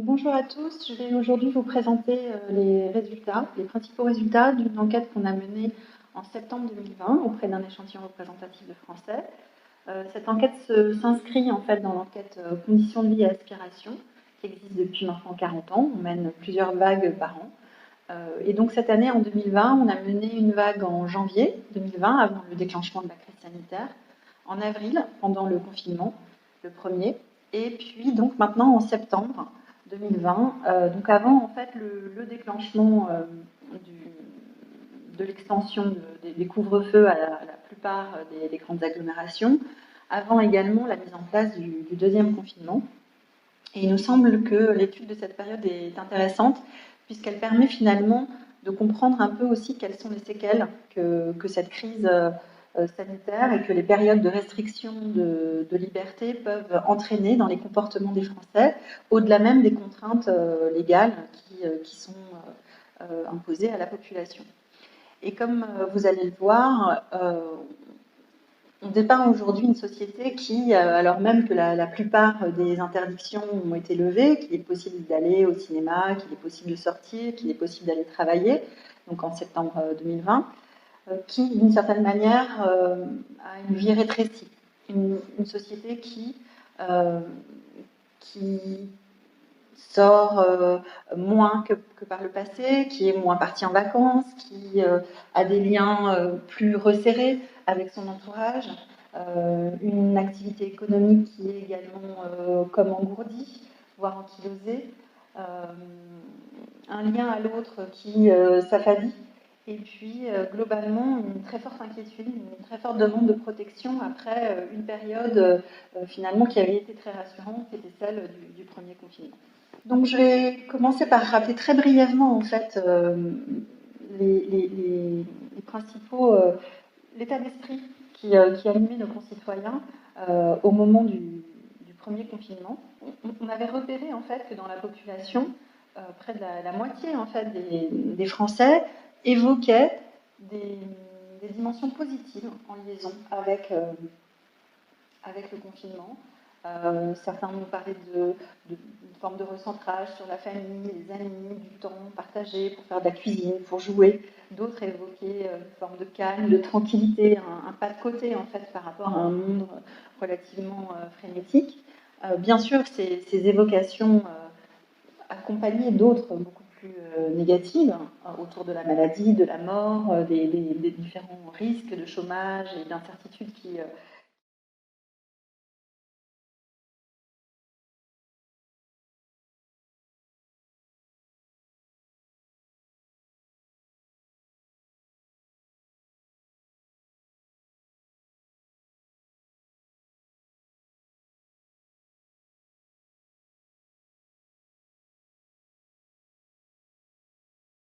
Bonjour à tous, je vais aujourd'hui vous présenter les principaux résultats d'une enquête qu'on a menée en septembre 2020 auprès d'un échantillon représentatif de Français. Cette enquête s'inscrit en fait dans l'enquête Conditions de vie et aspiration qui existe depuis maintenant 40 ans. On mène plusieurs vagues par an. Et donc cette année, en 2020, on a mené une vague en janvier 2020, avant le déclenchement de la crise sanitaire, en avril, pendant le confinement, le premier, et puis donc maintenant en septembre 2020, donc avant en fait le déclenchement de l'extension des couvre-feux à la plupart des grandes agglomérations, avant également la mise en place du deuxième confinement. Et il nous semble que l'étude de cette période est intéressante puisqu'elle permet finalement de comprendre un peu aussi quelles sont les séquelles que cette crise sanitaire et que les périodes de restriction de liberté peuvent entraîner dans les comportements des Français, au-delà même des contraintes légales qui sont imposées à la population. Et comme vous allez le voir, on dépeint aujourd'hui une société qui, alors même que la plupart des interdictions ont été levées, qu'il est possible d'aller au cinéma, qu'il est possible de sortir, qu'il est possible d'aller travailler, donc en septembre 2020, qui, d'une certaine manière, a une vie rétrécie. Une société qui sort moins que par le passé, qui est moins partie en vacances, qui a des liens plus resserrés avec son entourage, une activité économique qui est également comme engourdie, voire ankylosée, un lien à l'autre qui s'affadit, et puis globalement une très forte inquiétude, une très forte demande de protection après une période finalement qui avait été très rassurante, qui était celle du premier confinement. Donc je vais commencer par rappeler très brièvement en fait les principaux l'état d'esprit qui animait nos concitoyens au moment du premier confinement. On avait repéré en fait que dans la population, près de la moitié en fait des Français évoquaient des dimensions positives en liaison avec le confinement. Certains nous parlaient d'une forme de recentrage sur la famille, les amis, du temps partagé pour faire de la cuisine, pour jouer. D'autres évoquaient une forme de calme, de tranquillité, un pas de côté en fait par rapport à un monde relativement frénétique. Bien sûr, ces évocations accompagnées d'autres beaucoup plus négatives autour de la maladie, de la mort, des différents risques de chômage et d'incertitudes